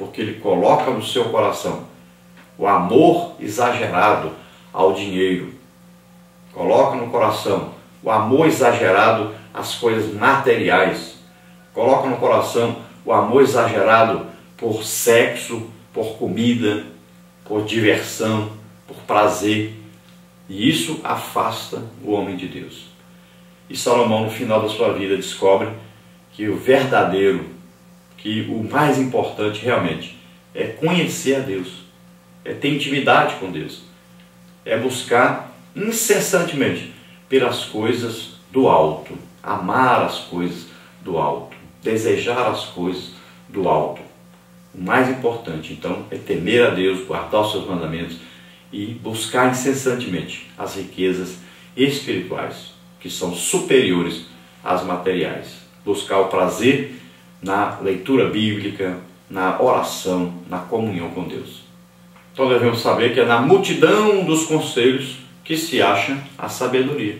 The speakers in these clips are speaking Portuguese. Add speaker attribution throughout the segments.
Speaker 1: porque ele coloca no seu coração o amor exagerado ao dinheiro, coloca no coração o amor exagerado às coisas materiais, coloca no coração o amor exagerado por sexo, por comida, por diversão, por prazer, e isso afasta o homem de Deus. E Salomão, no final da sua vida, descobre que o verdadeiro, que o mais importante realmente é conhecer a Deus, é ter intimidade com Deus, é buscar incessantemente pelas coisas do alto, amar as coisas do alto, desejar as coisas do alto. O mais importante, então, é temer a Deus, guardar os seus mandamentos e buscar incessantemente as riquezas espirituais, que são superiores às materiais. Buscar o prazer na leitura bíblica, na oração, na comunhão com Deus. Então devemos saber que é na multidão dos conselhos que se acha a sabedoria.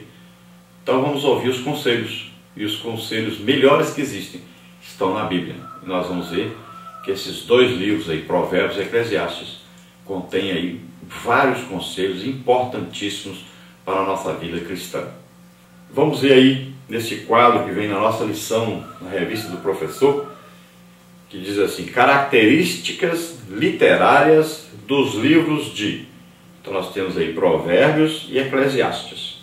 Speaker 1: Então vamos ouvir os conselhos, e os conselhos melhores que existem estão na Bíblia. E nós vamos ver que esses dois livros aí, Provérbios e Eclesiastes, contêm aí vários conselhos importantíssimos para a nossa vida cristã. Vamos ver aí nesse quadro que vem na nossa lição na revista do professor, que diz assim: características literárias dos livros de... Então nós temos aí Provérbios e Eclesiastes.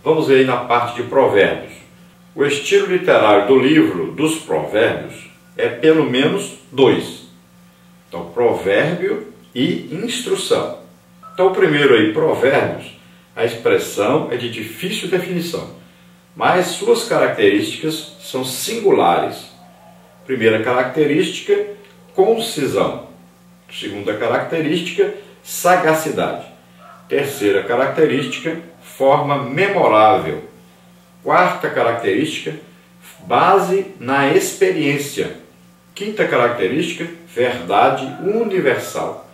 Speaker 1: Vamos ver aí na parte de Provérbios. O estilo literário do livro dos Provérbios é pelo menos dois. Então, provérbio e instrução. Então, o primeiro aí, Provérbios, a expressão é de difícil definição, mas suas características são singulares. Primeira característica, concisão. Segunda característica, sagacidade. Terceira característica, forma memorável. Quarta característica, base na experiência. Quinta característica, verdade universal.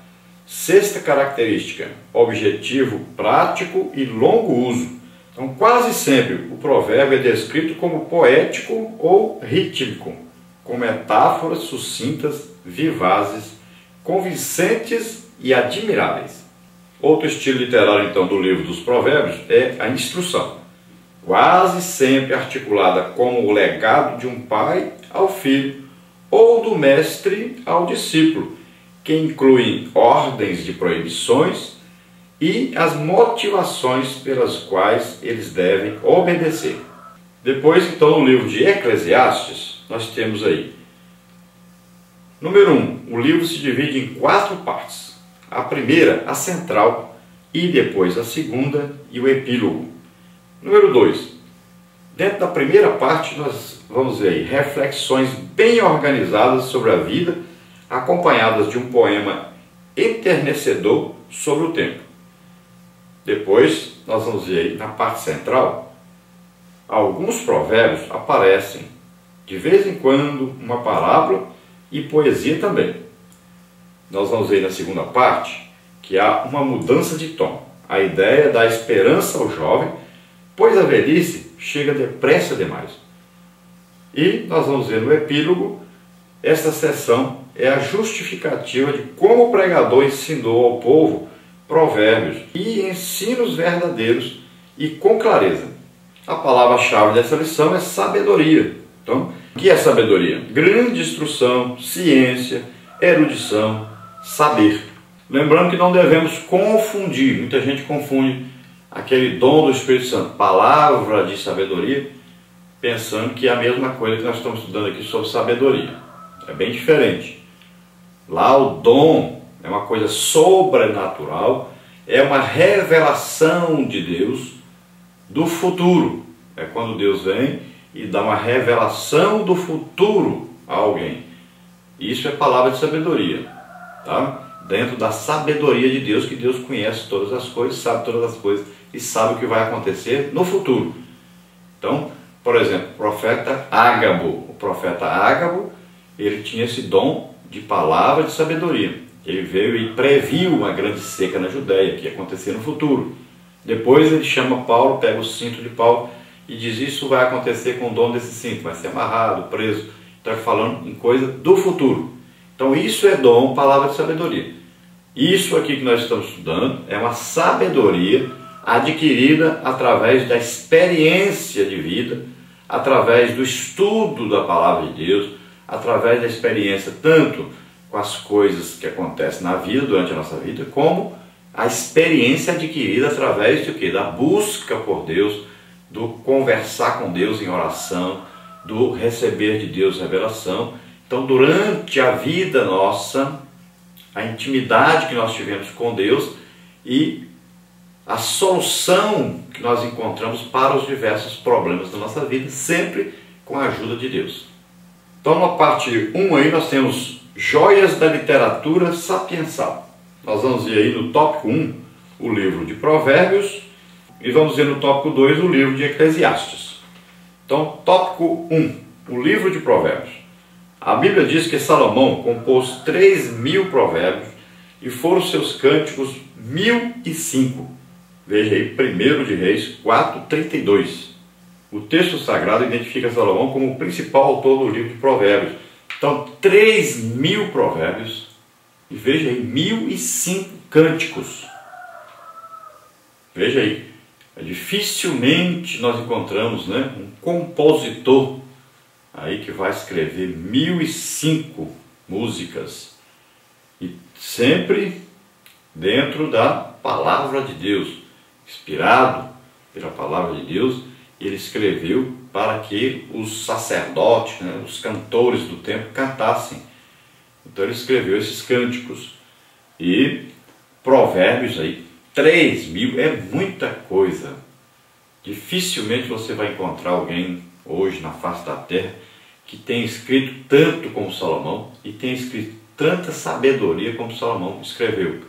Speaker 1: Sexta característica, objetivo prático e longo uso. Então, quase sempre o provérbio é descrito como poético ou rítmico, com metáforas sucintas, vivazes, convincentes e admiráveis. Outro estilo literário, então, do livro dos Provérbios é a instrução, quase sempre articulada como o legado de um pai ao filho ou do mestre ao discípulo, que inclui ordens de proibições e as motivações pelas quais eles devem obedecer. Depois, então, no livro de Eclesiastes, nós temos aí, número 1, o livro se divide em 4 partes. A primeira, a central, e depois a segunda e o epílogo. Número 2, dentro da primeira parte nós vamos ver aí reflexões bem organizadas sobre a vida, acompanhadas de um poema enternecedor sobre o tempo. Depois nós vamos ver aí na parte central, alguns provérbios aparecem, de vez em quando, uma parábola e poesia também. Nós vamos ver na segunda parte que há uma mudança de tom. A ideia dá esperança ao jovem, pois a velhice chega depressa demais. E nós vamos ver no epílogo, esta seção é a justificativa de como o pregador ensinou ao povo provérbios e ensinos verdadeiros e com clareza. A palavra-chave dessa lição é sabedoria. Então, o que é sabedoria? Grande instrução, ciência, erudição, saber. Lembrando que não devemos confundir, muita gente confunde aquele dom do Espírito Santo, palavra de sabedoria, pensando que é a mesma coisa que nós estamos estudando aqui sobre sabedoria. É bem diferente. Lá o dom é uma coisa sobrenatural, é uma revelação de Deus do futuro. É quando Deus vem e dá uma revelação do futuro a alguém. Isso é palavra de sabedoria, tá? Dentro da sabedoria de Deus, que Deus conhece todas as coisas, sabe todas as coisas e sabe o que vai acontecer no futuro. Então, por exemplo, o profeta Ágabo, ele tinha esse dom de palavra de sabedoria. Ele veio e previu uma grande seca na Judéia, que ia acontecer no futuro. Depois ele chama Paulo, pega o cinto de Paulo e diz: isso vai acontecer com o dono desse cinto, vai ser amarrado, preso. Está falando em coisa do futuro. Então, Então isso é dom, palavra de sabedoria. Isso aqui que nós estamos estudando é uma sabedoria adquirida através da experiência de vida, através do estudo da palavra de Deus, através da experiência tanto com as coisas que acontecem na vida, durante a nossa vida, como a experiência adquirida através do quê? Da busca por Deus, do conversar com Deus em oração, do receber de Deus revelação. Então, durante a vida nossa, a intimidade que nós tivemos com Deus e a solução que nós encontramos para os diversos problemas da nossa vida, sempre com a ajuda de Deus. Então, na parte 1 aí, nós temos joias da literatura sapiensal. Nós vamos ver aí no tópico 1 o livro de Provérbios e vamos ver no tópico 2 o livro de Eclesiastes. Então, tópico 1, o livro de Provérbios. A Bíblia diz que Salomão compôs 3.000 provérbios e foram seus cânticos 1.005. Veja aí, 1 de Reis 4:32. O texto sagrado identifica Salomão como o principal autor do livro de Provérbios. Então, 3.000 provérbios e veja aí, 1.005 cânticos. Veja aí, dificilmente nós encontramos, né, um compositor aí que vai escrever 1.005 músicas e sempre dentro da palavra de Deus, inspirado pela palavra de Deus. Ele escreveu para que os sacerdotes, né, os cantores do templo cantassem. Então ele escreveu esses cânticos. E provérbios aí, 3.000 é muita coisa. Dificilmente você vai encontrar alguém hoje na face da terra que tenha escrito tanto como Salomão e tenha escrito tanta sabedoria como Salomão escreveu.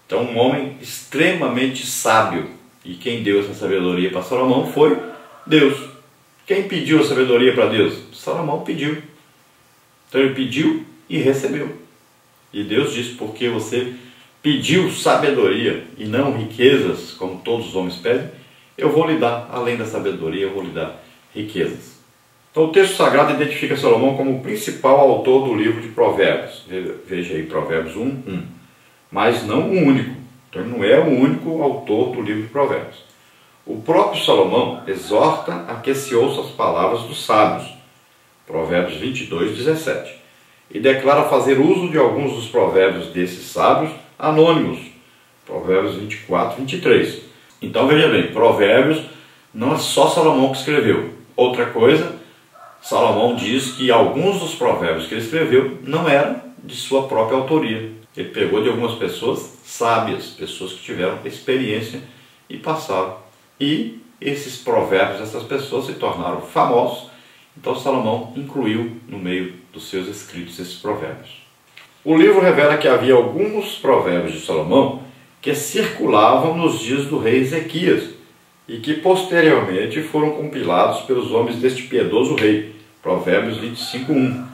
Speaker 1: Então, um homem extremamente sábio. E quem deu essa sabedoria para Salomão foi Deus. Quem pediu a sabedoria para Deus? Salomão pediu. Então ele pediu e recebeu. E Deus disse: porque você pediu sabedoria e não riquezas, como todos os homens pedem, eu vou lhe dar, além da sabedoria, eu vou lhe dar riquezas. Então o texto sagrado identifica Salomão como o principal autor do livro de Provérbios. Veja aí, Provérbios 1:1. Mas não o único. Então ele não é o único autor do livro de Provérbios. O próprio Salomão exorta a que se ouça as palavras dos sábios. Provérbios 22:17. E declara fazer uso de alguns dos provérbios desses sábios anônimos. Provérbios 24:23. Então veja bem, Provérbios não é só Salomão que escreveu. Outra coisa, Salomão diz que alguns dos provérbios que ele escreveu não eram de sua própria autoria. Ele pegou de algumas pessoas sábias, pessoas que tiveram experiência e passaram. E esses provérbios, essas pessoas se tornaram famosos. Então Salomão incluiu no meio dos seus escritos esses provérbios. O livro revela que havia alguns provérbios de Salomão que circulavam nos dias do rei Ezequias e que posteriormente foram compilados pelos homens deste piedoso rei. Provérbios 25:1.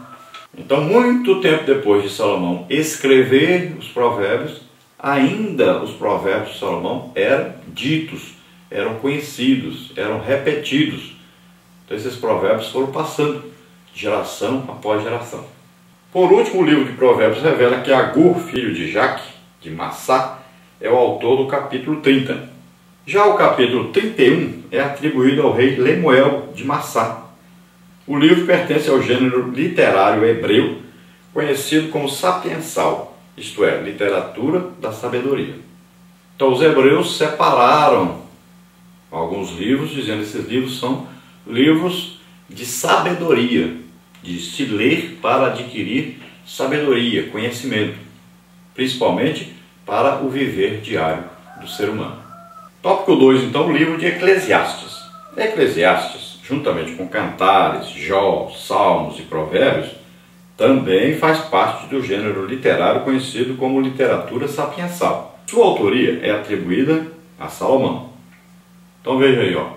Speaker 1: Então, muito tempo depois de Salomão escrever os provérbios, ainda os provérbios de Salomão eram ditos, eram conhecidos, eram repetidos. Então, esses provérbios foram passando de geração após geração. Por último, o livro de Provérbios revela que Agur, filho de Jaque, de Massá, é o autor do capítulo 30. Já o capítulo 31 é atribuído ao rei Lemuel de Massá. O livro pertence ao gênero literário hebreu, conhecido como sapiensal, isto é, literatura da sabedoria. Então os hebreus separaram alguns livros, dizendo que esses livros são livros de sabedoria, de se ler para adquirir sabedoria, conhecimento, principalmente para o viver diário do ser humano. Tópico 2, então, o livro de Eclesiastes. Eclesiastes, juntamente com Cantares, Jó, Salmos e Provérbios, também faz parte do gênero literário conhecido como literatura sapiensal. Sua autoria é atribuída a Salomão. Então veja aí, ó,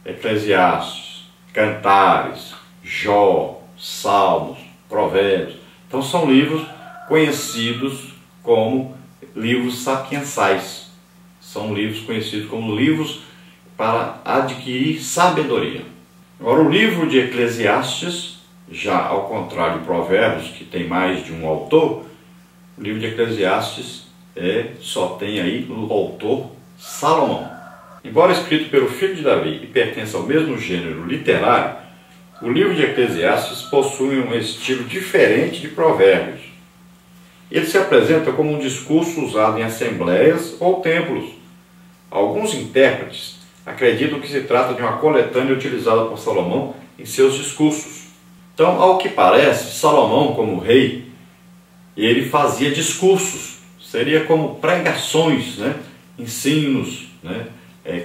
Speaker 1: Eclesiastes, Cantares, Jó, Salmos, Provérbios. Então são livros conhecidos como livros sapiensais. São livros conhecidos como livros para adquirir sabedoria. Agora, o livro de Eclesiastes Já ao contrário de Provérbios, que tem mais de um autor, o livro de Eclesiastes só tem aí o autor Salomão. Embora escrito pelo filho de Davi e pertença ao mesmo gênero literário, o livro de Eclesiastes possui um estilo diferente de Provérbios. Ele se apresenta como um discurso usado em assembleias ou templos. Alguns intérpretes acreditam que se trata de uma coletânea utilizada por Salomão em seus discursos. Então, ao que parece, Salomão, como rei, ele fazia discursos, seria como pregações, ensinos,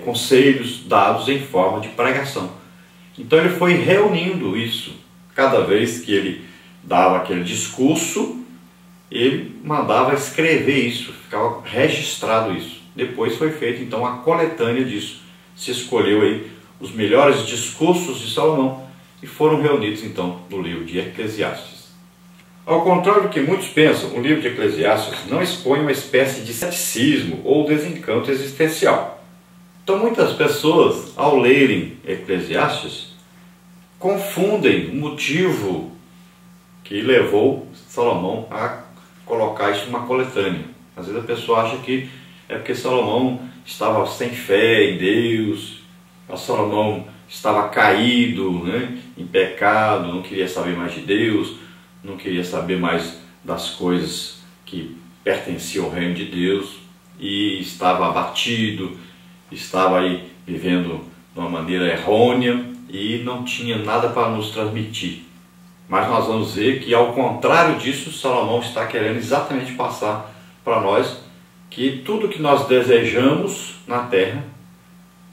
Speaker 1: conselhos dados em forma de pregação. Então ele foi reunindo isso. Cada vez que ele dava aquele discurso, ele mandava escrever isso, ficava registrado isso. Depois foi feita então a coletânea disso. Se escolheu aí os melhores discursos de Salomão e foram reunidos então no livro de Eclesiastes. Ao contrário do que muitos pensam, o livro de Eclesiastes não expõe uma espécie de ceticismo ou desencanto existencial. Então muitas pessoas, ao lerem Eclesiastes, confundem o motivo que levou Salomão a colocar isso numa coletânea. Às vezes a pessoa acha que é porque Salomão estava sem fé em Deus, Salomão estava caído, em pecado, não queria saber mais de Deus, não queria saber mais das coisas que pertenciam ao reino de Deus e estava abatido, estava aí vivendo de uma maneira errônea e não tinha nada para nos transmitir. Mas nós vamos ver que, ao contrário disso, Salomão está querendo exatamente passar para nós que tudo que nós desejamos na terra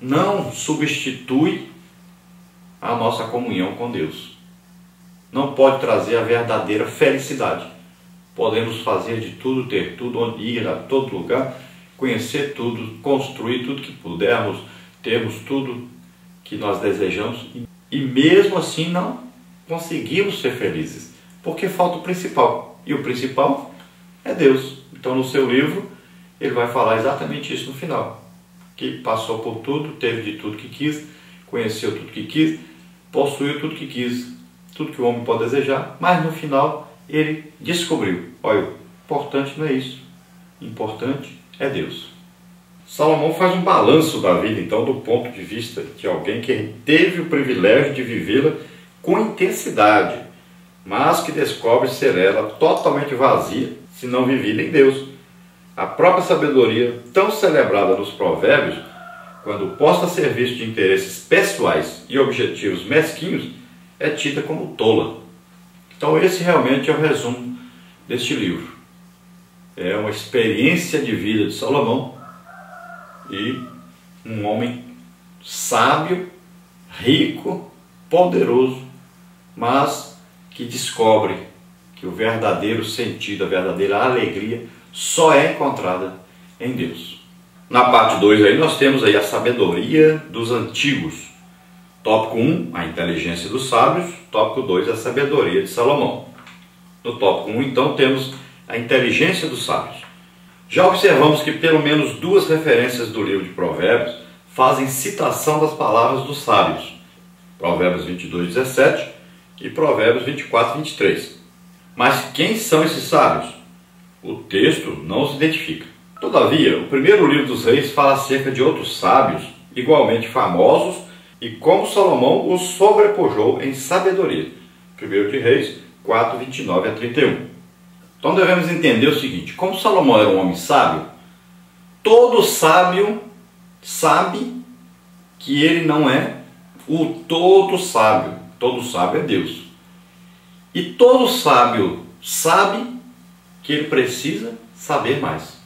Speaker 1: não substitui a nossa comunhão com Deus. Não pode trazer a verdadeira felicidade. Podemos fazer de tudo, ter tudo, ir a todo lugar, conhecer tudo, construir tudo que pudermos, termos tudo que nós desejamos e mesmo assim não conseguimos ser felizes, porque falta o principal. E o principal é Deus. Então no seu livro ele vai falar exatamente isso no final. Que passou por tudo, teve de tudo que quis, conheceu tudo que quis, possuiu tudo que quis, tudo que o homem pode desejar, mas no final ele descobriu, olha, o importante não é isso, o importante é Deus. Salomão faz um balanço da vida, então, do ponto de vista de alguém que teve o privilégio de vivê-la com intensidade, mas que descobre ser ela totalmente vazia se não vivida em Deus. A própria sabedoria, tão celebrada nos provérbios, quando posta a serviço de interesses pessoais e objetivos mesquinhos, é tida como tola. Então esse realmente é o resumo deste livro. É uma experiência de vida de Salomão e um homem sábio, rico, poderoso, mas que descobre que o verdadeiro sentido, a verdadeira alegria só é encontrada em Deus. Na parte 2 aí nós temos aí a sabedoria dos antigos. Tópico 1, a inteligência dos sábios. Tópico 2, a sabedoria de Salomão. No tópico 1, então, temos a inteligência dos sábios. Já observamos que pelo menos duas referências do livro de Provérbios fazem citação das palavras dos sábios. Provérbios 22, 17 e Provérbios 24, 23. Mas quem são esses sábios? O texto não os identifica. Todavia, o primeiro livro dos reis fala acerca de outros sábios igualmente famosos e como Salomão os sobrepujou em sabedoria. 1 de Reis 4, 29 a 31. Então devemos entender o seguinte: como Salomão era um homem sábio, todo sábio sabe que ele não é o todo sábio. Todo sábio é Deus. E todo sábio sabe que ele precisa saber mais.